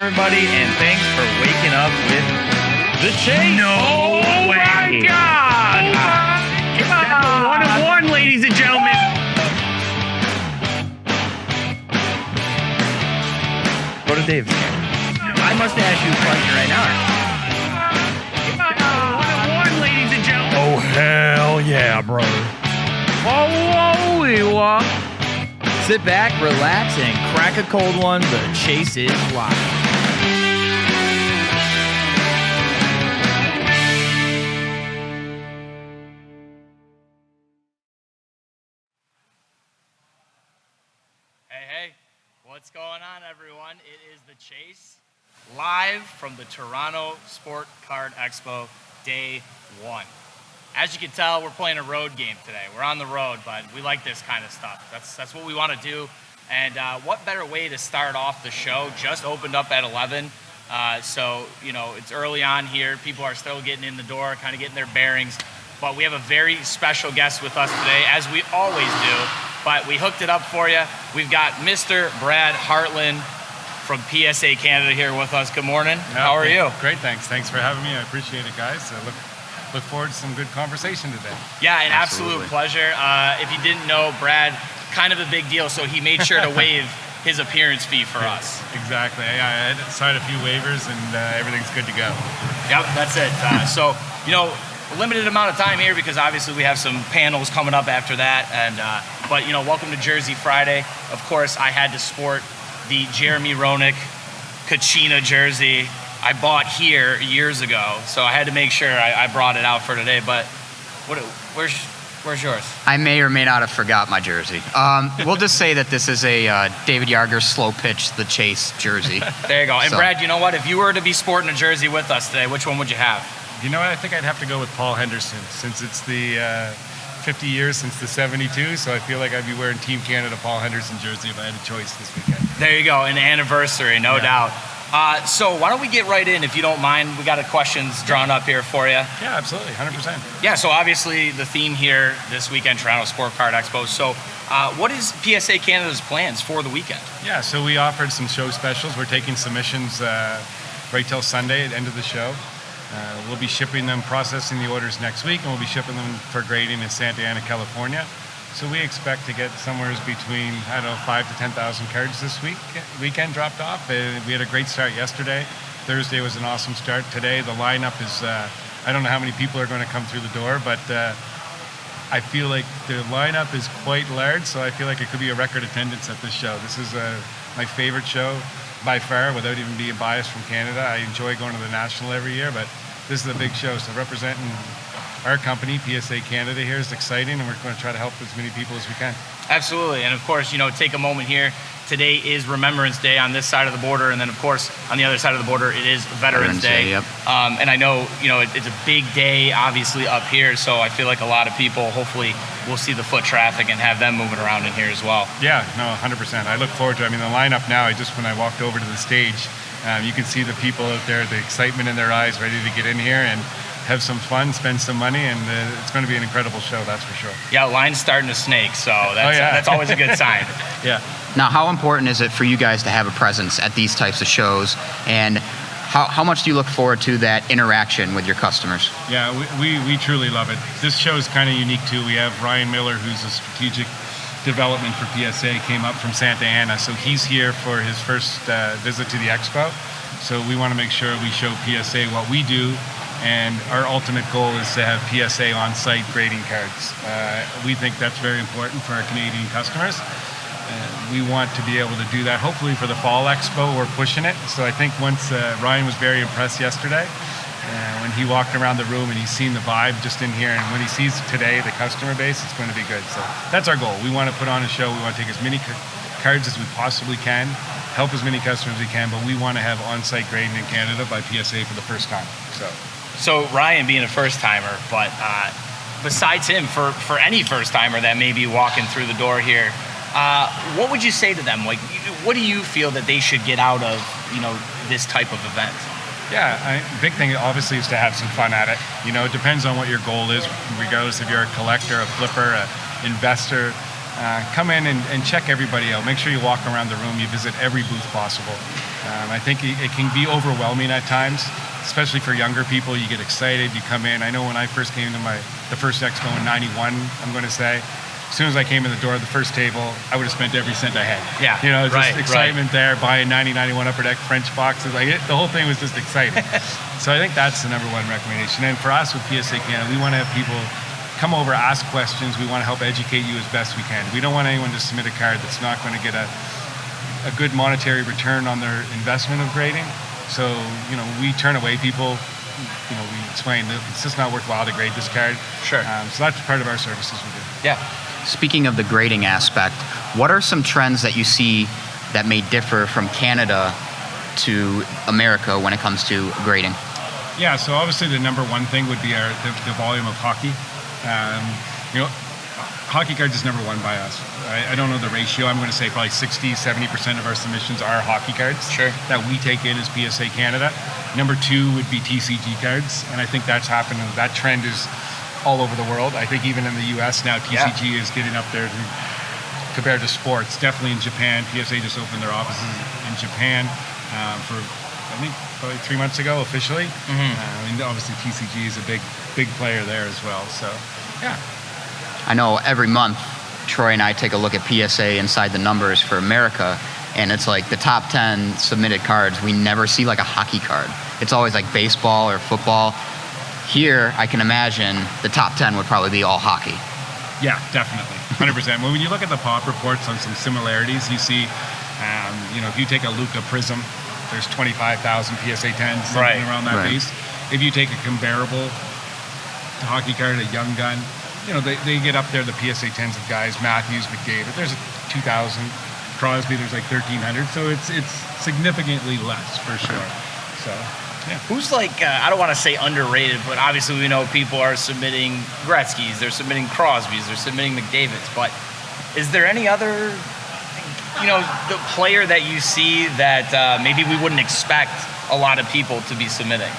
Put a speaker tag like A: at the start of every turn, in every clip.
A: everybody, and thanks for waking up with the Chase.
B: No way.
A: My God!
B: That's a 1-1, ladies and gentlemen.
A: Go to Dave's. I must ask you a question right now.
B: 1-1, ladies and gentlemen.
A: Oh, hell yeah, brother.
B: Whoa.
A: Sit back, relax, and crack a cold one. The Chase is live.
C: Hey, what's going on, everyone? It is the Chase, live from the Toronto Sport Card Expo, day 1. As you can tell, we're playing a road game today. We're on the road, but we like this kind of stuff. That's what we want to do. And what better way to start off the show? Just opened up at 11. So, it's early on here. People are still getting in the door, kind of getting their bearings. But we have a very special guest with us today, as we always do. But we hooked it up for you. We've got Mr. Brad Hartlin from PSA Canada here with us. Good morning. How are you?
D: Great, thanks. Thanks for having me. I appreciate it, guys. Look forward to some good conversation today.
C: Yeah, an absolute pleasure. If you didn't know, Brad, kind of a big deal, so he made sure to waive his appearance fee for us.
D: Exactly. I had to sign a few waivers, and everything's good to go.
C: Yep, that's it. So, limited amount of time here because obviously we have some panels coming up after that. But welcome to Jersey Friday. Of course, I had to sport the Jeremy Roenick Kachina jersey I bought here years ago, so I had to make sure I brought it out for today. But where's yours?
E: I may or may not have forgot my jersey. We'll just say that this is a David Yarger slow pitch, the Chase jersey.
C: There you go. And Brad, you know what? If you were to be sporting a jersey with us today, which one would you have?
D: You know what? I think I'd have to go with Paul Henderson, since it's the 50 years since the 72, so I feel like I'd be wearing Team Canada Paul Henderson jersey if I had a choice this weekend.
C: There you go, an anniversary, no doubt. So why don't we get right in, if you don't mind? We got questions drawn up here for you.
D: Yeah, absolutely, 100%.
C: Yeah, so obviously the theme here this weekend, Toronto Sport Card Expo. So what is PSA Canada's plans for the weekend?
D: Yeah, so we offered some show specials. We're taking submissions right till Sunday at the end of the show. We'll be shipping them, processing the orders next week, and we'll be shipping them for grading in Santa Ana, California. So we expect to get somewhere between, 5,000 to 10,000 cards this weekend dropped off. We had a great start yesterday. Thursday was an awesome start. Today, the lineup is, I don't know how many people are going to come through the door, but I feel like the lineup is quite large, so I feel like it could be a record attendance at this show. This is my favorite show by far, without even being biased from Canada. I enjoy going to the National every year, but this is a big show, so representing our company, PSA Canada, here is exciting, and we're going to try to help as many people as we can.
C: Absolutely, and of course, take a moment here. Today is Remembrance Day on this side of the border, and then of course, on the other side of the border, it is Veterans Day.
E: Yep.
C: And I know, it's a big day, obviously, up here, so I feel like a lot of people, hopefully, will see the foot traffic and have them moving around in here as well.
D: Yeah, no, 100%. I look forward to it. I mean, the lineup now, when I walked over to the stage, you can see the people out there, the excitement in their eyes, ready to get in here and have some fun, spend some money, and it's going to be an incredible show, that's for sure.
C: Yeah, line's starting to snake, so that's always a good sign.
D: Yeah.
E: Now, how important is it for you guys to have a presence at these types of shows, and how much do you look forward to that interaction with your customers?
D: Yeah, we truly love it. This show is kind of unique too. We have Ryan Miller, who's a strategic development for PSA, came up from Santa Ana, so he's here for his first visit to the expo. So we want to make sure we show PSA what we do, and our ultimate goal is to have PSA on-site grading cards. We think that's very important for our Canadian customers. We want to be able to do that. Hopefully for the Fall Expo, we're pushing it. So I think once Ryan was very impressed yesterday when he walked around the room and he's seen the vibe just in here, and when he sees today the customer base, it's going to be good. So that's our goal. We want to put on a show. We want to take as many cards as we possibly can, help as many customers as we can, but we want to have on-site grading in Canada by PSA for the first time.
C: So Ryan being a first-timer, but besides him, for any first-timer that may be walking through the door here, what would you say to them? Like, what do you feel that they should get out of, this type of event?
D: Yeah, big thing obviously is to have some fun at it. It depends on what your goal is, regardless if you're a collector, a flipper, an investor. come in and check everybody out. Make sure you walk around the room. You visit every booth possible. I think it can be overwhelming at times, especially for younger people. You get excited, you come in. I know when I first came to the first expo in '91, I'm going to say, as soon as I came in the door of the first table, I would have spent every cent I had.
C: Yeah,
D: you know, just excitement there, buying 9091 Upper Deck French boxes. The whole thing was just exciting. So I think that's the number one recommendation. And for us with PSA Canada, we want to have people come over, ask questions. We want to help educate you as best we can. We don't want anyone to submit a card that's not going to get a good monetary return on their investment of grading. So, you know, we turn away people. You know, we explain that it's just not worthwhile to grade this card.
C: Sure.
D: So that's part of our services we do.
C: Yeah.
E: Speaking of the grading aspect, what are some trends that you see that may differ from Canada to America when it comes to grading?
D: Yeah, so obviously the number one thing would be the volume of hockey. You know, hockey cards is number one by us. I don't know the ratio. I'm going to say probably 60-70% of our submissions are hockey cards that we take in as PSA Canada. Number two would be TCG cards, and I think that's happened. That trend is all over the world. I think even in the U.S. now, TCG is getting up there compared to sports. Definitely in Japan. PSA just opened their offices in Japan for, I think, probably 3 months ago officially. I mean, obviously TCG is a big player there as well. So, yeah.
E: I know every month, Troy and I take a look at PSA inside the numbers for America, and it's like the top 10 submitted cards, we never see like a hockey card. It's always like baseball or football. Here, I can imagine the top 10 would probably be all hockey.
D: Yeah, definitely, 100%. When you look at the pop reports on some similarities, you see, you know, if you take a Luka Prism, there's 25,000 PSA 10s something around that base. If you take a comparable hockey card, a Young Gun, you know, they get up there, the PSA 10s of guys, Matthews, McDavid, there's a 2,000, Crosby, there's like 1,300, so it's significantly less for sure. So, yeah.
C: Who's like, I don't want to say underrated, but obviously we know people are submitting Gretzky's, they're submitting Crosby's, they're submitting McDavid's, but is there any other, you know, the player that you see that maybe we wouldn't expect a lot of people to be submitting?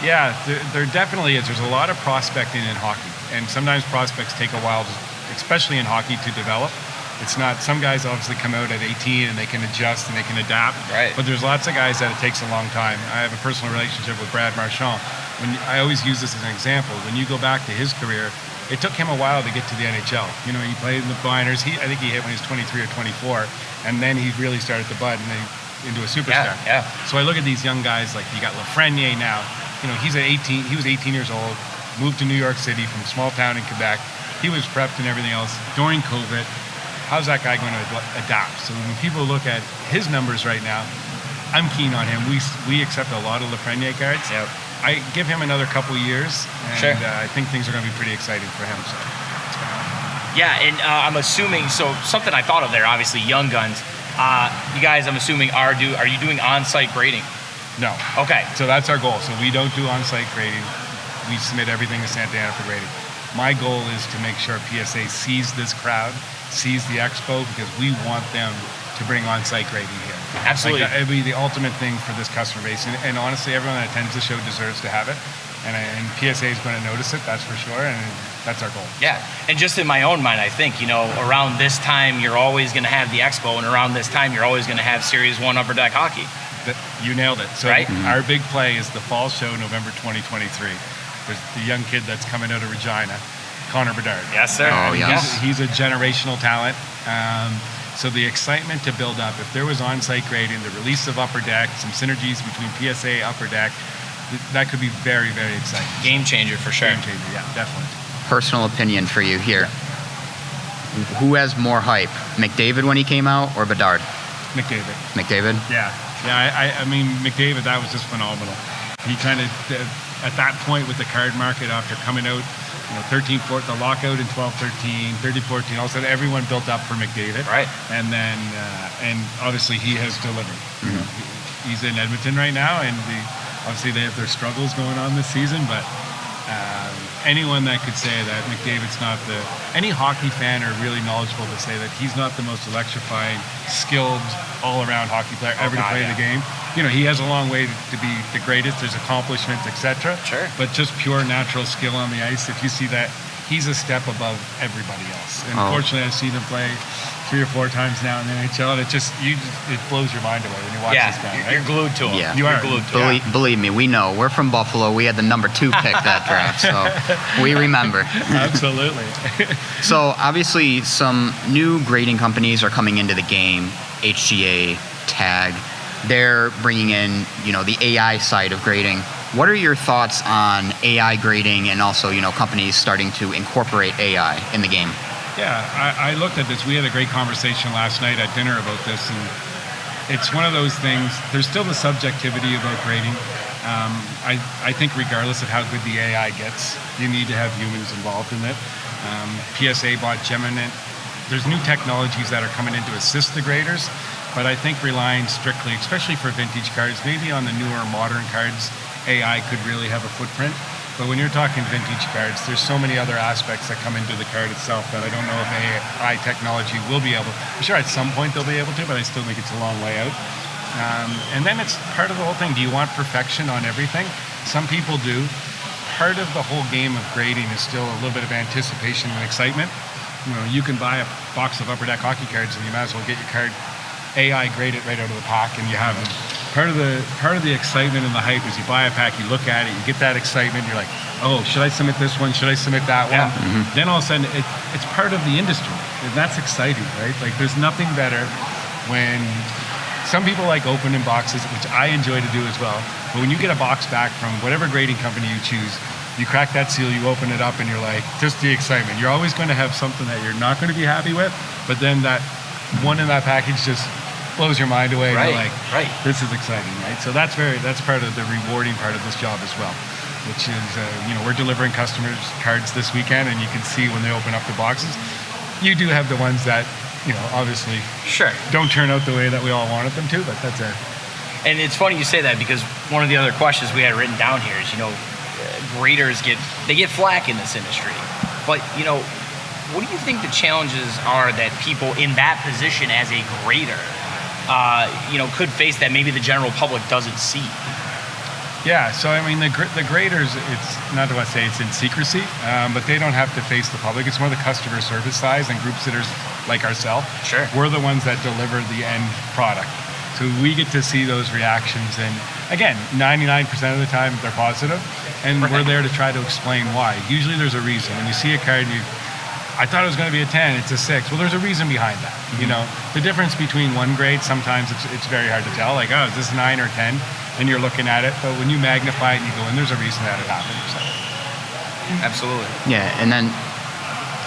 D: Yeah, there definitely is. There's a lot of prospecting in hockey, and sometimes prospects take a while, especially in hockey, to develop. It's not, some guys obviously come out at 18 and they can adjust and they can adapt, but there's lots of guys that it takes a long time. I have a personal relationship with Brad Marchand. I always use this as an example. When you go back to his career, it took him a while to get to the NHL. You know, he played in the minors. I think he hit when he was 23 or 24, and then he really started to bud into a superstar. So I look at these young guys, like you got Lafreniere now. You know, he was 18 years old, moved to New York City from a small town in Quebec. He was prepped and everything else during COVID. How's that guy going to adapt? So when people look at his numbers right now, I'm keen on him. We accept a lot of Lafreniere cards. I give him another couple years, and I think things are going to be pretty exciting for him. So.
C: Yeah, and I'm assuming, so something I thought of there, obviously Young Guns. You guys, I'm assuming, are you doing on-site grading?
D: No.
C: Okay.
D: So that's our goal. So we don't do on-site grading. We submit everything to Santa Ana for grading. My goal is to make sure PSA sees this crowd, sees the expo, because we want them to bring on-site grading here.
C: Absolutely.
D: Like, it'd be the ultimate thing for this customer base. And honestly, everyone that attends the show deserves to have it. And PSA is going to notice it, that's for sure. And that's our goal.
C: Yeah. And just in my own mind, I think, you know, around this time, you're always going to have the expo. And around this time, you're always going to have Series 1 Upper Deck Hockey.
D: You nailed it. So our big play is the fall show, November 2023. There's the young kid that's coming out of Regina, Connor Bedard.
C: Yes, sir.
E: Oh, yes.
D: He's a generational talent. So the excitement to build up, if there was on-site grading, the release of Upper Deck, some synergies between PSA, Upper Deck, that could be very, very exciting.
C: Game changer for sure.
D: Game changer, yeah, definitely.
E: Personal opinion for you here. Who has more hype, McDavid when he came out or Bedard?
D: McDavid.
E: McDavid?
D: Yeah. I mean, McDavid, that was just phenomenal. He kind of, at that point with the card market after coming out, you know, 13-14, the lockout in 12-13, 13-14, all of a sudden everyone built up for McDavid.
C: Right.
D: And then, and obviously he has delivered. You know, he's in Edmonton right now, and obviously they have their struggles going on this season, but anyone that could say that McDavid's not any hockey fan are really knowledgeable to say that he's not the most electrifying, skilled, all-around hockey player ever to play the game. You know, he has a long way to be the greatest. There's accomplishments, etc.
C: Sure.
D: But just pure natural skill on the ice. If you see that, he's a step above everybody else. And
E: Oh.
D: fortunately, I've seen him play 3 or 4 times now in the NHL, and it blows your mind away when you watch this guy.
C: Yeah,
D: Right?
C: you're glued to him.
E: Yeah.
D: You
C: You're
D: are.
C: glued to him.
E: Believe me, we know. We're from Buffalo. We had the number 2 pick that draft, so we remember.
D: Absolutely.
E: So obviously, some new grading companies are coming into the game. HGA, Tag. They're bringing in, the AI side of grading. What are your thoughts on AI grading and also, companies starting to incorporate AI in the game?
D: Yeah, I looked at this. We had a great conversation last night at dinner about this, and it's one of those things. There's still the subjectivity about grading. I think regardless of how good the AI gets, you need to have humans involved in it. PSA bought Gemini. There's new technologies that are coming in to assist the graders, but I think relying strictly, especially for vintage cards, maybe on the newer modern cards, AI could really have a footprint. But when you're talking vintage cards, there's so many other aspects that come into the card itself that I don't know if AI technology will be able. I'm sure at some point they'll be able to, but I still think it's a long way out. And then it's part of the whole thing. Do you want perfection on everything? Some people do. Part of the whole game of grading is still a little bit of anticipation and excitement. You can buy a box of Upper Deck hockey cards and you might as well get your card AI graded right out of the pack, and you have them. Part of the excitement and the hype is you buy a pack, you look at it, you get that excitement, you're like, oh, should I submit this one? Should I submit that one? Then all of a sudden, it's part of the industry, and that's exciting, right? Like, there's nothing better when some people like opening boxes, which I enjoy to do as well. But when you get a box back from whatever grading company you choose, you crack that seal, you open it up, and you're like, just the excitement. You're always going to have something that you're not going to be happy with, but then that one in that package just blows your mind away. And you're like, this is exciting, right? So that's part of the rewarding part of this job as well, which is, we're delivering customers cards this weekend, and you can see when they open up the boxes, you do have the ones that, obviously don't turn out the way that we all wanted them to, but that's it.
C: And it's funny you say that, because one of the other questions we had written down here is, graders get flack in this industry. But, what do you think the challenges are that people in that position as a grader, could face that maybe the general public doesn't see?
D: Yeah, so I mean, the graders, it's not to say it's in secrecy, but they don't have to face the public. It's more the customer service side and group sitters like ourselves.
C: Sure.
D: We're the ones that deliver the end product. So we get to see those reactions. And again, 99% of the time, they're positive. And we're there to try to explain why. Usually there's a reason. When you see a card, I thought it was going to be a 10, it's a 6. Well, there's a reason behind that. The difference between one grade, sometimes it's very hard to tell. Like, oh, is this 9 or 10? And you're looking at it. But when you magnify it and you go in, there's a reason that it happened. So.
C: Absolutely.
E: Yeah, and then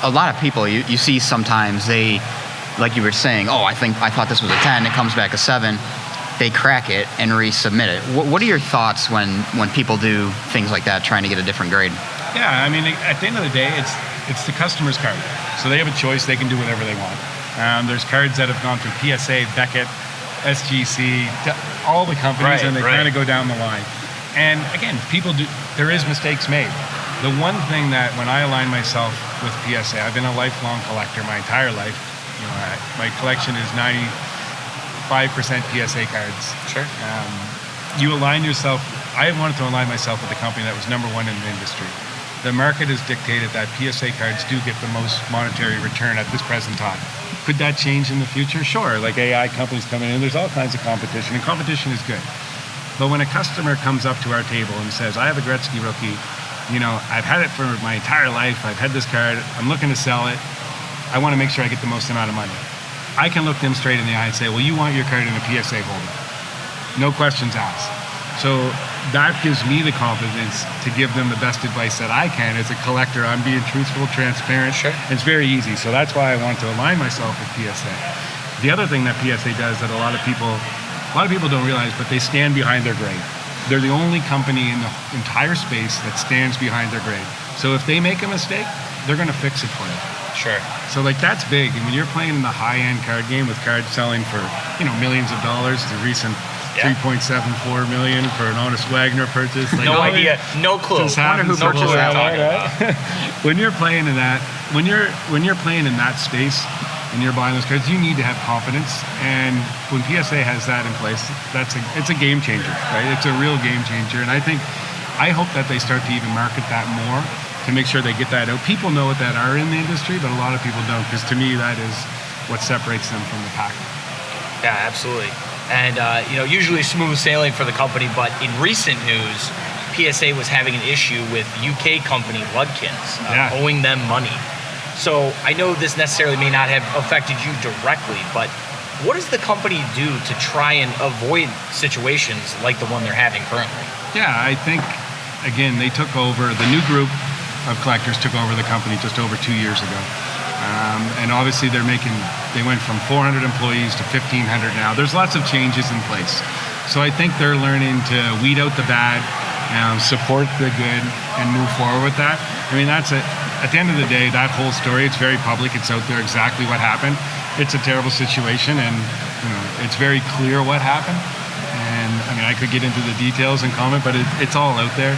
E: a lot of people you see sometimes they, like you were saying, oh, I thought this was a 10, it comes back a 7. They crack it and resubmit it. What are your thoughts when people do things like that, trying to get a different grade?
D: Yeah, I mean, at the end of the day, it's the customer's card. So they have a choice. They can do whatever they want. There's cards that have gone through PSA, Beckett, SGC, all the companies, and they kind of go down the line. And again, there is mistakes made. The one thing that when I align myself with PSA, I've been a lifelong collector my entire life. My collection is 95% PSA cards.
C: Sure.
D: You align yourself. I wanted to align myself with a company that was number one in the industry. The market has dictated that PSA cards do get the most monetary return at this present time. Could that change in the future? Sure, like AI companies coming in, there's all kinds of competition, and competition is good. But when a customer comes up to our table and says, I have a Gretzky rookie, I've had it for my entire life, I've had this card, I'm looking to sell it, I want to make sure I get the most amount of money. I can look them straight in the eye and say, well, you want your card in a PSA holder. No questions asked. So that gives me the confidence to give them the best advice that I can as a collector. I'm being truthful, transparent.
C: Sure.
D: It's very easy. So that's why I want to align myself with PSA. The other thing that PSA does that a lot of people don't realize, but they stand behind their grade. They're the only company in the entire space that stands behind their grade. So if they make a mistake, they're going to fix it for you.
C: Sure.
D: So that's big. And when you're playing in the high-end card game with cards selling for millions of dollars, the recent $3.74 million for an Honest Wagner purchase.
C: No idea, no clue.
E: Wonder who purchased that.
D: When you're playing in that, when you're playing in that space and you're buying those cards, you need to have confidence. And when PSA has that in place, it's a game changer, right? It's a real game changer. And I hope that they start to even market that more. to make sure they get that out. People know what that are in the industry, but a lot of people don't, because to me that is what separates them from the pack.
C: Yeah, absolutely. And, usually smooth sailing for the company, but in recent news, PSA was having an issue with UK company Ludkins, owing them money. So I know this necessarily may not have affected you directly, but what does the company do to try and avoid situations like the one they're having currently?
D: Yeah, I think, again, they took over, the new group of collectors took over the company just over 2 years ago. And obviously they went from 400 employees to 1,500 now. There's lots of changes in place. So I think they're learning to weed out the bad, support the good, and move forward with that. I mean, that's it. At the end of the day, that whole story, it's very public. It's out there exactly what happened. It's a terrible situation, and it's very clear what happened. And I mean, I could get into the details and comment, but it's all out there.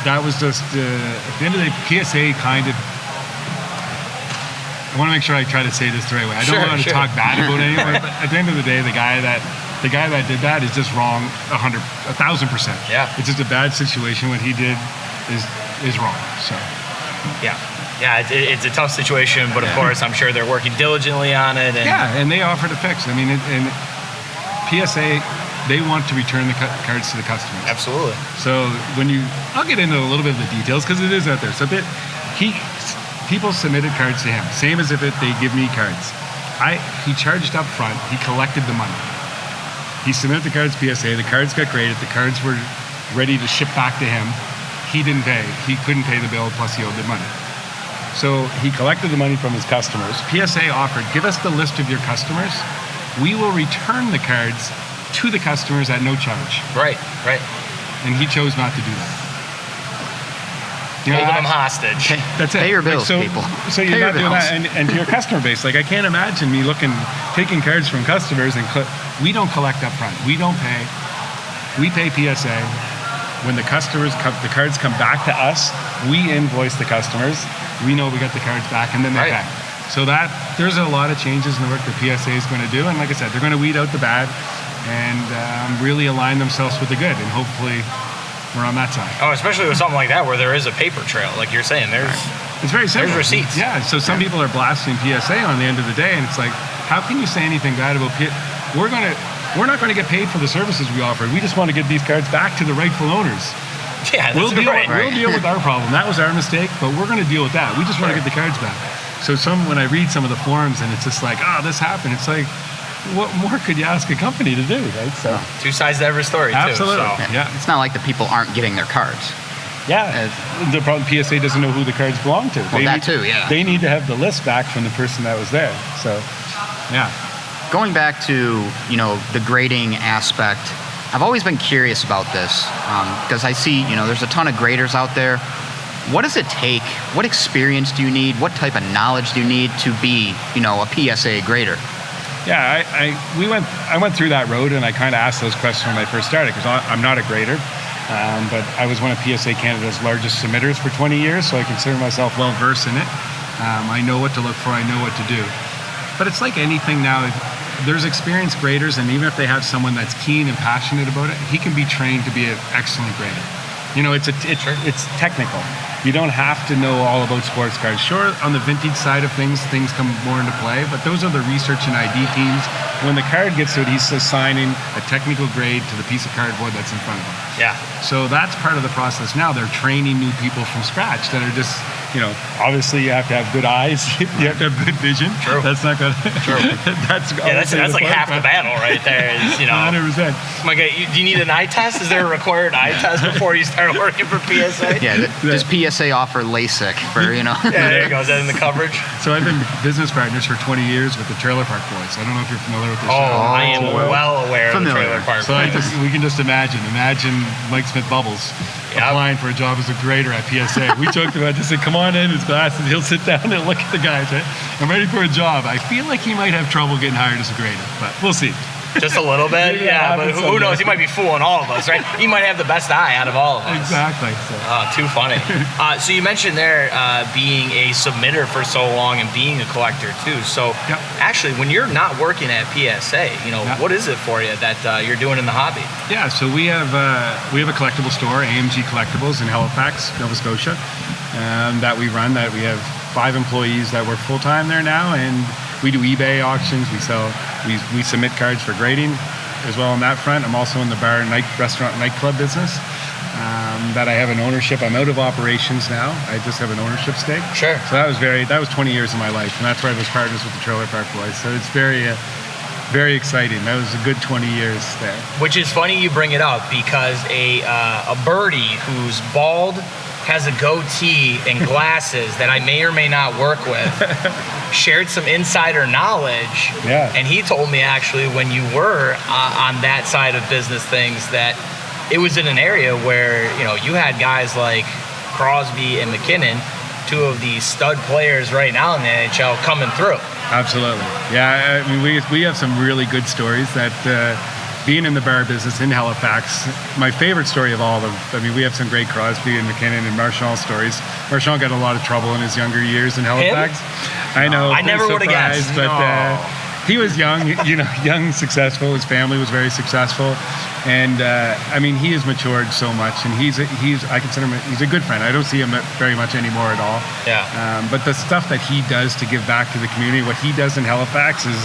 D: That was just, at the end of the day, PSA kind of, I want to make sure I try to say this the right way. I don't want to talk bad about anyone, but at the end of the day, the guy that did that is just wrong 1,000%.
C: Yeah.
D: It's just a bad situation. What he did is wrong. So.
C: Yeah, it's a tough situation, but of course, I'm sure they're working diligently on it.
D: And they offered a fix. I mean, and PSA, they want to return the cards to the customers.
C: Absolutely.
D: So I'll get into a little bit of the details because it is out there. So people submitted cards to him, same as if they give me cards. He charged up front. He collected the money. He submitted the cards to PSA. The cards got graded. The cards were ready to ship back to him. He didn't pay. He couldn't pay the bill, plus he owed the money. So he collected the money from his customers. PSA offered, give us the list of your customers. We will return the cards to the customers at no charge.
C: Right.
D: And he chose not to do that.
C: Holding them hostage.
D: That's it.
E: Pay your bills, people.
D: So you're not doing that, and to your customer base. Like, I can't imagine me taking cards from customers and we don't collect up front. We don't pay. We pay PSA. When the cards come back to us, we invoice the customers. We know we got the cards back, and then they pay. So there's a lot of changes in the work that PSA is going to do, and like I said, they're going to weed out the bad and really align themselves with the good, and hopefully we're on that side.
C: Oh, especially with something like that where there is a paper trail, like you're saying.
D: It's very simple.
C: There's receipts.
D: Yeah. So some people are blasting PSA on the end of the day, and it's like, how can you say anything bad about PSA? We're not going to get paid for the services we offered. We just want to get these cards back to the rightful owners.
C: Yeah,
D: we'll deal with our problem. That was our mistake, but we're going to deal with that. We just want to get the cards back. So when I read some of the forums, and it's just like, this happened. It's like, what more could you ask a company to do, right? So
C: two sides to every story,
D: absolutely.
C: too. So.
E: Yeah. It's not like the people aren't getting their cards.
D: Yeah. The problem, PSA doesn't know who the cards belong to.
E: Well, too, yeah.
D: They need to have the list back from the person that was there. So, yeah.
E: Going back to, the grading aspect, I've always been curious about this because I see, there's a ton of graders out there. What does it take? What experience do you need? What type of knowledge do you need to be, a PSA grader?
D: Yeah, I went through that road, and I kind of asked those questions when I first started, because I'm not a grader, but I was one of PSA Canada's largest submitters for 20 years, so I consider myself well versed in it. I know what to look for. I know what to do. But it's like anything now. There's experienced graders, and even if they have someone that's keen and passionate about it, he can be trained to be an excellent grader. It's technical. You don't have to know all about sports cards. Sure, on the vintage side of things come more into play, but those are the research and ID teams. When the card gets to it, he's assigning a technical grade to the piece of cardboard that's in front of him.
C: Yeah.
D: So that's part of the process now. They're training new people from scratch that are just, obviously you have to have good eyes. You have to have good vision.
C: True.
D: That's not going to...
C: True.
D: that's
C: like half the battle right there is,
D: 100%.
C: Do you need an eye test? Is there a required eye test before you start working for PSA?
E: Yeah. Does PSA offer LASIK for,
C: Yeah, there you go. Is that in the coverage?
D: So I've been business partners for 20 years with the Trailer Park Boys. I don't know if you're familiar with this show.
C: I am well aware of the Trailer Park
D: So
C: Boys.
D: we can just imagine Mike Smith Bubbles applying for a job as a grader at PSA. We talked about just said, come on in, his glasses, he'll sit down and look at the guys, right? I'm ready for a job. I feel like he might have trouble getting hired as a grader, but we'll see.
C: Just a little bit? Yeah, but who knows? He might be fooling all of us, right? He might have the best eye out of all of us.
D: Exactly.
C: Too funny. So you mentioned there being a submitter for so long and being a collector too. So actually, when you're not working at PSA, what is it for you that you're doing in the hobby?
D: Yeah, so we have a collectible store, AMG Collectibles in Halifax, Nova Scotia. that we run. That we have 5 employees that work full time there now, and we do eBay auctions. We submit cards for grading as well on that front. I'm also in the bar, restaurant, nightclub business. That I have an ownership. I'm out of operations now. I just have an ownership stake.
C: Sure.
D: So that was 20 years of my life, and that's where I was partners with the Trailer Park Boys. So it's very, very exciting. That was a good 20 years there.
C: Which is funny you bring it up, because a birdie who's bald, has a goatee and glasses that I may or may not work with shared some insider knowledge.
D: Yeah.
C: And he told me actually when you were on that side of business things that it was in an area where, you had guys like Crosby and McKinnon, 2 of the stud players right now in the NHL, coming through.
D: Absolutely. Yeah, I mean, we have some really good stories that being in the bar business in Halifax, my favorite story of all of them, I mean, we have some great Crosby and McKinnon and Marchand stories. Marchand got a lot of trouble in his younger years in Halifax. I know.
C: I never would have guessed.
D: But he was young, young, successful. His family was very successful. And I mean, he has matured so much, and I consider him, he's a good friend. I don't see him very much anymore at all.
C: Yeah.
D: But the stuff that he does to give back to the community, what he does in Halifax is,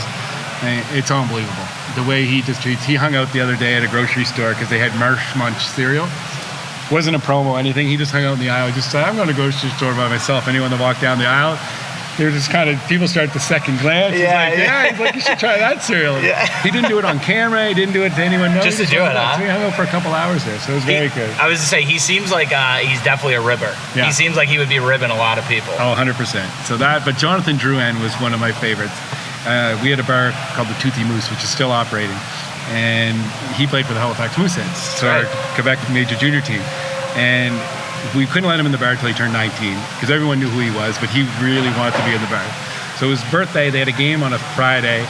D: it's unbelievable. The way he just treats. He hung out the other day at a grocery store because they had Marsh Munch cereal. Wasn't a promo or anything. He just hung out in the aisle. He just said, I'm going to go to the grocery store by myself. Anyone that walked down the aisle, they're just kind of, people start to second glance. He's like, you should try that cereal. Yeah. He didn't do it on camera. He didn't do it to anyone.
C: Just to do it, huh?
D: So he hung out for a couple hours there, so it was very good.
C: I was to say, he seems like he's definitely a ribber. Yeah. He seems like he would be ribbing a lot of people.
D: Oh, 100%. But Jonathan Drouin was one of my favorites. We had a bar called the Toothy Moose, which is still operating, and he played for the Halifax Mooseheads, so our Quebec major junior team. And we couldn't let him in the bar until he turned 19, because everyone knew who he was, but he really wanted to be in the bar. So his birthday, they had a game on a Friday.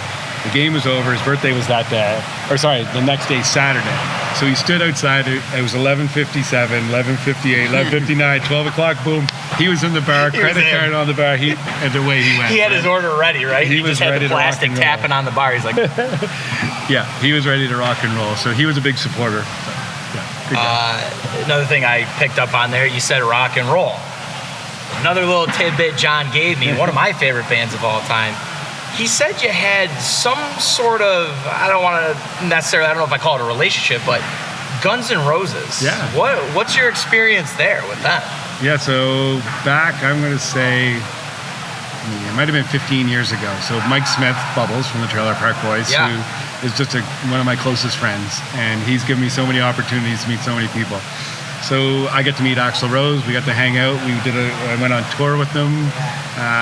D: The game was over. His birthday was that day. The next day, Saturday. So he stood outside. It was 11:57, 11:58, 11:59, 12 o'clock, boom. He was in the bar, credit card on the bar, and away he went.
C: He had his order ready, right? He just had the plastic tapping on the bar. He's like...
D: Yeah, he was ready to rock and roll. So he was a big supporter.
C: Another thing I picked up on there, you said rock and roll. Another little tidbit John gave me, one of my favorite bands of all time. He said you had some sort of, I don't know if I call it a relationship, but Guns N' Roses.
D: Yeah.
C: What's your experience there with that?
D: Yeah, so back, I'm going to say, it might have been 15 years ago. So Mike Smith, Bubbles from the Trailer Park Boys, who is just one of my closest friends, and he's given me so many opportunities to meet so many people. So I get to meet Axl Rose. We got to hang out. I went on tour with them.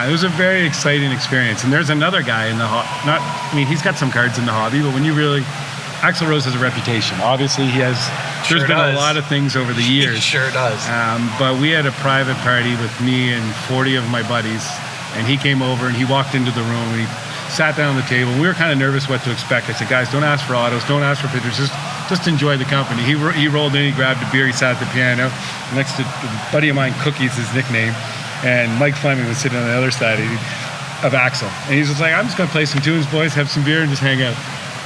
D: It was a very exciting experience. And there's another guy in the he's got some cards in the hobby, but when you really, Axl Rose has a reputation. Obviously, there's been a lot of things over the years.
C: He sure does.
D: But we had a private party with me and 40 of my buddies, and he came over and he walked into the room and he sat down at the table. We were kind of nervous what to expect. I said, guys, don't ask for autos, don't ask for pictures, just enjoy the company. He rolled in, he grabbed a beer, he sat at the piano. Next to a buddy of mine, Cookie's his nickname, and Mike Fleming was sitting on the other side of Axl. And he's just like, I'm just going to play some tunes, boys, have some beer, and just hang out.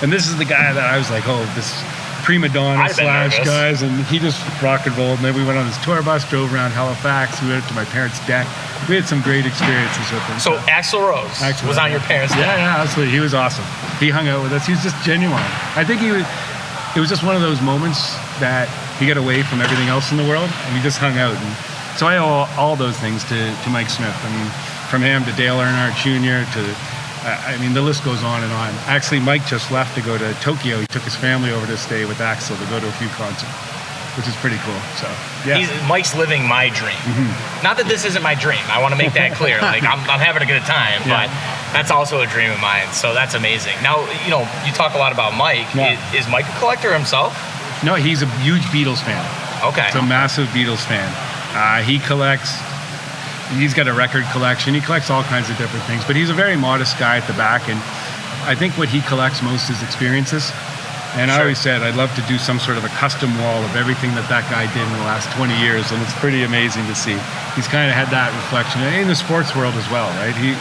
D: And this is the guy that I was like, oh, this prima donna / guys, and he just rock and rolled. And then we went on this tour bus, drove around Halifax, we went up to my parents' deck. We had some great experiences with him.
C: So Axl Rose was on your parents' deck?
D: Yeah, absolutely. He was awesome. He hung out with us. He was just genuine. I think it was just one of those moments that he got away from everything else in the world, and he just hung out. And so I owe all those things to Mike Smith. I mean, from him to Dale Earnhardt Jr. to, the list goes on and on. Actually, Mike just left to go to Tokyo. He took his family over to stay with Axl to go to a few concerts, which is pretty cool. So, yeah.
C: Mike's living my dream. Mm-hmm. Not that this isn't my dream. I want to make that clear. Like, I'm having a good time, but that's also a dream of mine. So that's amazing. Now, you talk a lot about Mike. Yeah. Is Mike a collector himself?
D: No, he's a huge Beatles fan.
C: Okay.
D: He's a massive Beatles fan. He collects. He's got a record collection. He collects all kinds of different things, but he's a very modest guy at the back. And I think what he collects most is experiences. And I always said I'd love to do some sort of a custom wall of everything that guy did in the last 20 years, and it's pretty amazing to see. He's kind of had that reflection in the sports world as well, right? He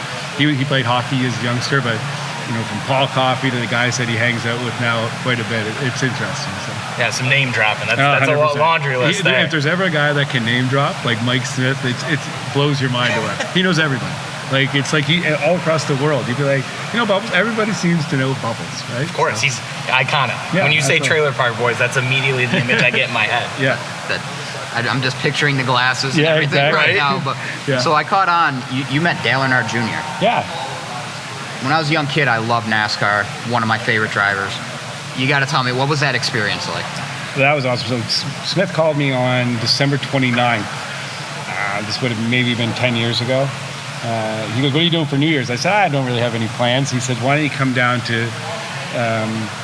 D: played hockey as a youngster, but from Paul Coffey to the guys that he hangs out with now quite a bit. It's interesting. So.
C: Yeah, some name dropping. That's a laundry list there.
D: If there's ever a guy that can name drop, like Mike Smith, it blows your mind away. He knows everybody. Like, it's like he all across the world. You'd be like, Bubbles, everybody seems to know Bubbles, right?
C: Of course, he's iconic.
D: Yeah,
C: when you say Trailer Park Boys, that's immediately the image I get in my head.
D: Yeah.
E: I'm just picturing the glasses and everything
D: exactly.
E: right now. But So I caught on. You met Dale Earnhardt Jr.
D: Yeah.
E: When I was a young kid, I loved NASCAR. One of my favorite drivers. You got to tell me, what was that experience like?
D: That was awesome. So Smith called me on December 29th. This would have maybe been 10 years ago. He goes, "What are you doing for New Year's?" I said, "I don't really have any plans." He said, "Why don't you come down to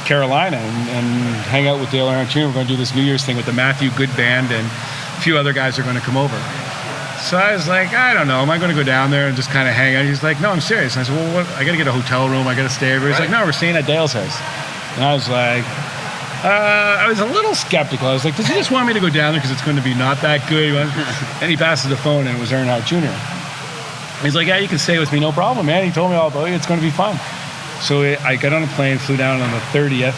D: Carolina and hang out with Dale Earnhardt Jr. We're going to do this New Year's thing with the Matthew Good Band, and a few other guys are going to come over." So I was like, "I don't know. Am I going to go down there and just kind of hang out?" He's like, "No, I'm serious." And I said, "Well, what? I got to get a hotel room. I got to stay over." He's like, "No, we're staying at Dale's house." And I was like, I was a little skeptical. I was like, "Does he just want me to go down there because it's going to be not that good?" And he passes the phone, and it was Earnhardt Jr. He's like, "Yeah, you can stay with me, no problem, man." He told me all about it. It's going to be fun. So I got on a plane, flew down on the 30th,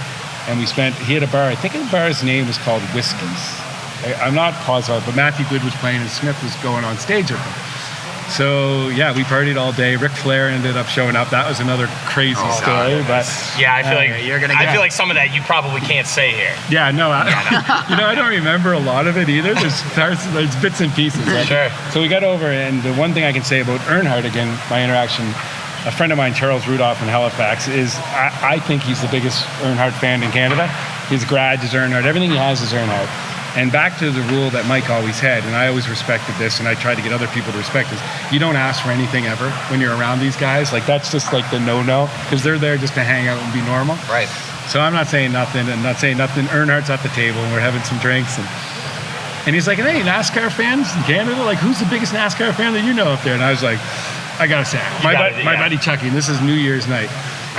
D: and he had a bar. I think the bar's name was called Whiskies. I'm not positive, but Matthew Good was playing and Smith was going on stage with him. So, yeah, we partied all day. Ric Flair ended up showing up. That was another crazy story. But
C: yeah, I feel like some of that you probably can't say here.
D: Yeah, no. I don't remember a lot of it either. There's bits and pieces. Right?
C: Sure.
D: So we got over, and the one thing I can say about Earnhardt, again, my interaction, a friend of mine, Charles Rudolph in Halifax, is I think he's the biggest Earnhardt fan in Canada. His garage is Earnhardt. Everything he has is Earnhardt. And back to the rule that Mike always had, and I always respected this, and I try to get other people to respect this, you don't ask for anything ever when you're around these guys. Like, that's just like the no-no, because they're there just to hang out and be normal.
C: Right.
D: So I'm not saying nothing, and not saying nothing. Earnhardt's at the table, and we're having some drinks, and he's like, "Hey, NASCAR fans in Canada? Like, who's the biggest NASCAR fan that you know up there?" And I was like, I gotta say, my buddy Chucky, and this is New Year's night.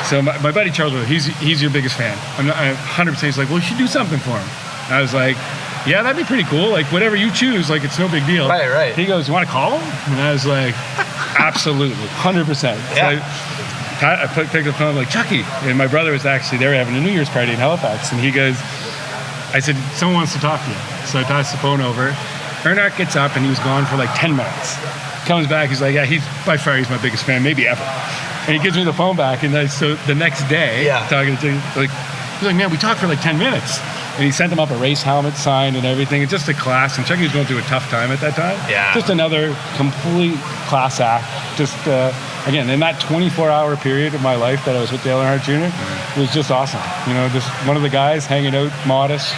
D: So my buddy Charles, he's your biggest fan. I'm 100%. He's like, "Well, you should do something for him." And I was like, "Yeah, that'd be pretty cool. Like, whatever you choose, like, it's no big deal."
C: Right.
D: He goes, "You want to call him?" And I was like, "Absolutely, 100%."
C: Yeah.
D: So I picked up the phone, like, "Chucky," and my brother was actually there having a New Year's party in Halifax, and he goes, I said, "Someone wants to talk to you." So I passed the phone over. Earnhardt gets up, and he was gone for like 10 minutes. Comes back, he's like, "Yeah, he's my biggest fan, maybe ever." And he gives me the phone back, and so the next day, talking to him, he's like, "Man, we talked for like 10 minutes." And he sent him up a race helmet signed and everything. It's just a class. And Chucky was going through a tough time at that time.
C: Yeah.
D: Just another complete class act. Just, again, in that 24-hour period of my life that I was with Dale Earnhardt Jr., it was just awesome. Just one of the guys hanging out, modest,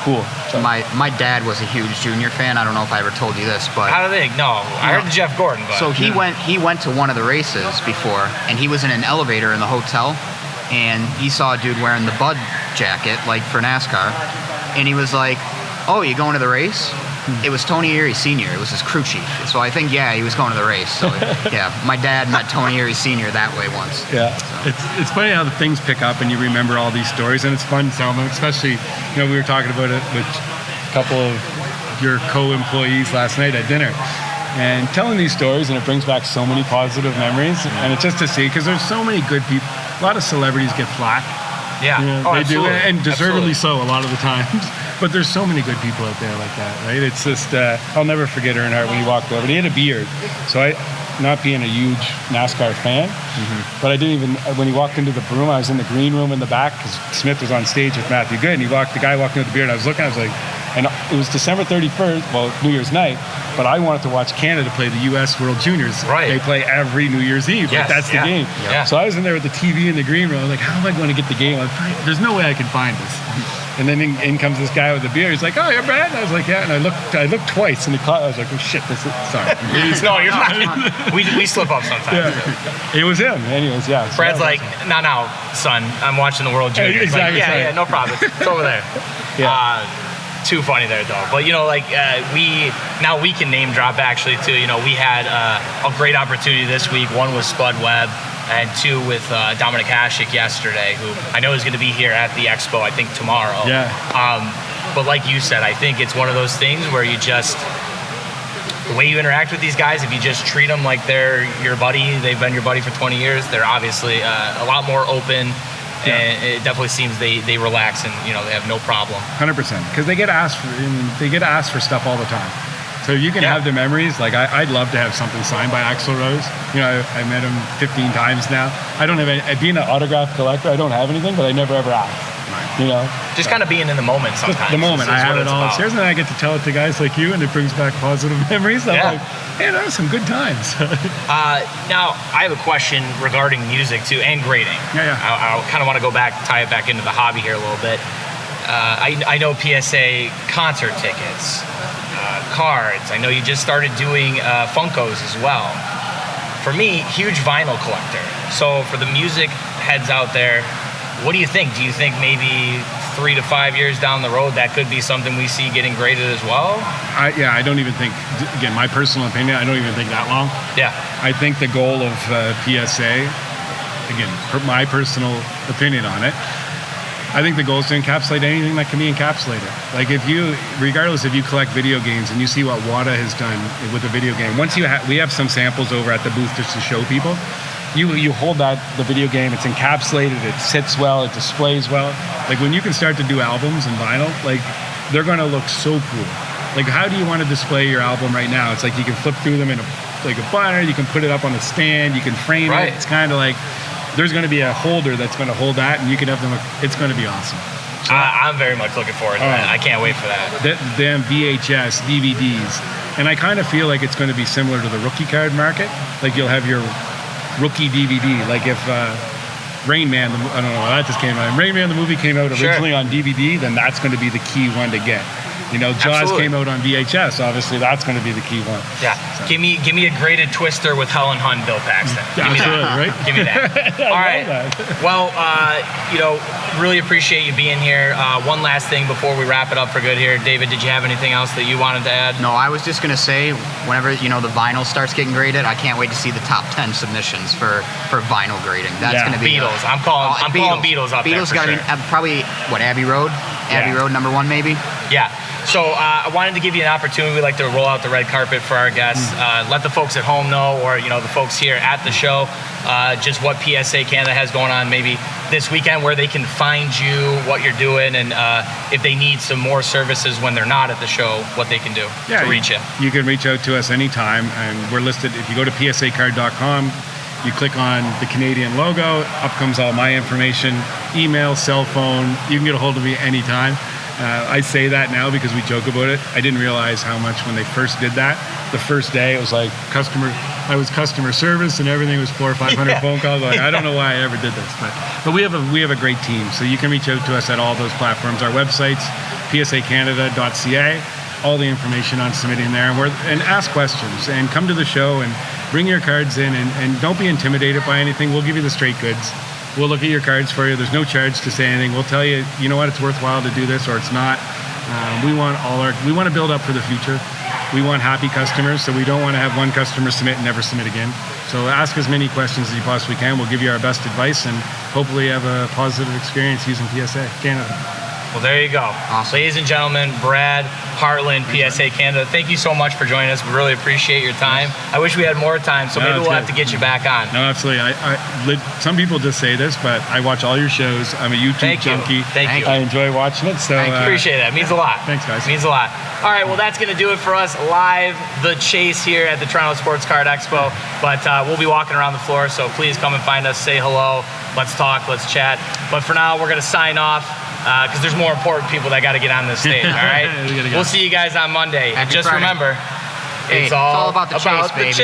D: cool. So.
E: My dad was a huge Junior fan. I don't know if I ever told you this, but
C: How do they? No, I heard the Jeff Gordon. But
E: so he went to one of the races before, and he was in an elevator in the hotel, and he saw a dude wearing the Bud jacket, like for NASCAR, and he was like, "Oh, you going to the race?" It was Tony Erie Sr. It was his crew chief. So I think, he was going to the race. So, yeah, my dad met Tony Erie Sr. that way once.
D: Yeah, so. It's funny how the things pick up and you remember all these stories, and it's fun, Selma, especially, we were talking about it with a couple of your co-employees last night at dinner. And telling these stories, and it brings back so many positive memories, and it's just to see, because there's so many good people. A lot of celebrities get flack.
C: Yeah,
D: they do, and deservedly so a lot of the times. But there's so many good people out there like that, right? It's just, I'll never forget Earnhardt when he walked over. And he had a beard, so not being a huge NASCAR fan, but I didn't even, when he walked into the room, I was in the green room in the back, because Smith was on stage with Matthew Good, and the guy walked in with the beard, and I was looking, I was like, and it was December 31st, well, New Year's night, but I wanted to watch Canada play the U.S. World Juniors.
C: Right.
D: They play every New Year's Eve.
C: Yes,
D: that's the game.
C: Yeah.
D: So I was in there with the TV in the green room. I was like, how am I going to get the game? There's no way I can find this. And then in comes this guy with the beer. He's like, "Oh, you're Brad?" And I was like, "Yeah." And I looked twice, and I was like, "Oh shit, this is sorry."
C: No, you're fine. We slip up sometimes.
D: Yeah. It was him. Anyways, yeah. So
C: Brad's like, "No, son, I'm watching the World Juniors."
D: Exactly.
C: Like, yeah, no problem. It's over there.
D: Yeah.
C: Too funny there though. But we can name drop actually too. We had a great opportunity this week. One was Spud Webb, and two with Dominic Hasek yesterday, who I know is going to be here at the Expo, I think tomorrow.
D: Yeah.
C: But like you said, I think it's one of those things where the way you interact with these guys, if you just treat them like they're your buddy, they've been your buddy for 20 years, they're obviously a lot more open.
D: Yeah.
C: And it definitely seems they relax and they have no problem.
D: 100%, because they get asked for stuff all the time. So you can have the memories. Like I'd love to have something signed by Axl Rose. I met him 15 times now. I don't have any. Being an autograph collector, I don't have anything, but I never ever asked.
C: Just kind of being in the moment sometimes.
D: Just the moment. I have it all upstairs, and I get to tell it to guys like you, and it brings back positive memories. I'm like, hey, that was some good times.
C: Now, I have a question regarding music, too, and grading.
D: Yeah.
C: I kind of want to go back, tie it back into the hobby here a little bit. I know PSA concert tickets, cards. I know you just started doing Funkos as well. For me, huge vinyl collector. So for the music heads out there, what do you think? Do you think maybe 3 to 5 years down the road that could be something we see getting graded as well?
D: I don't even think, again, my personal opinion, I don't even think that long.
C: Yeah.
D: I think the goal of PSA, again, my personal opinion on it, I think the goal is to encapsulate anything that can be encapsulated. Like regardless if you collect video games and you see what WADA has done with a video game, once we have some samples over at the booth just to show people, you hold the video game, it's encapsulated, it sits well, it displays well. Like when you can start to do albums and vinyl, like they're gonna look so cool. Like how do you want to display your album right now? It's like you can flip through them in a binder, you can put it up on a stand, you can frame it. It's kind of like there's gonna be a holder that's gonna hold that, and you can have them. It's gonna be awesome. So,
C: I'm very much looking forward to that. I can't wait for that.
D: Them VHS, DVDs, and I kind of feel like it's going to be similar to the rookie card market. Like you'll have your rookie DVD. Like if Rain Man, I don't know, that just came out. Rain Man, the movie came out originally on DVD, then that's going to be the key one to get. Jaws came out on VHS. Obviously, that's going to be the key one.
C: Yeah. So. Give me a graded Twister with Helen Hunt, Bill Paxton. Give me that.
D: Right?
C: Give me that. All right. Well, really appreciate you being here. One last thing before we wrap it up for good here. David, did you have anything else that you wanted to add?
E: No, I was just going to say, whenever, the vinyl starts getting graded, I can't wait to see the top 10 submissions for vinyl grading. That's going to be
C: Beatles. I'm calling Beatles up there.
E: Beatles got to be probably, Abbey Road? Abbey Road, number 1, maybe?
C: Yeah. So I wanted to give you an opportunity. We like to roll out the red carpet for our guests. Let the folks at home know, or the folks here at the show, just what PSA Canada has going on maybe this weekend, where they can find you, what you're doing, and if they need some more services when they're not at the show, what they can do to reach you.
D: You can reach out to us anytime, and we're listed. If you go to psacard.com, you click on the Canadian logo, up comes all my information, email, cell phone. You can get a hold of me anytime. I say that now because we joke about it. I didn't realize how much when they first did that. The first day it was like customer service and everything was 400 or 500 phone calls. Like, I don't know why I ever did this, but we have a great team. So you can reach out to us at all those platforms. Our website's psacanada.ca. All the information on submitting there, and ask questions and come to the show and bring your cards in and don't be intimidated by anything. We'll give you the straight goods. We'll look at your cards for you. There's no charge to say anything. We'll tell you, it's worthwhile to do this or it's not. We want to build up for the future. We want happy customers, so we don't want to have one customer submit and never submit again. So ask as many questions as you possibly can. We'll give you our best advice and hopefully have a positive experience using PSA Canada.
C: Well, there you go.
E: Awesome.
C: Ladies and gentlemen, Brad Hartlin, PSA Canada, thank you so much for joining us. We really appreciate your time. I wish we had more time, so maybe we'll have to get you back on.
D: No, absolutely. Some people just say this, but I watch all your shows. I'm a YouTube junkie.
C: Thank you.
D: I enjoy watching it. So
C: appreciate that. It means a lot.
D: Thanks, guys.
C: It means a lot. All right, well, that's going to do it for us live, The Chase here at the Toronto Sports Card Expo. But we'll be walking around the floor, so please come and find us, say hello, let's talk, let's chat. But for now, we're going to sign off. Because there's more important people that got to get on this stage, all right? We'll see you guys on Monday. And just remember, it's all about the chase, baby.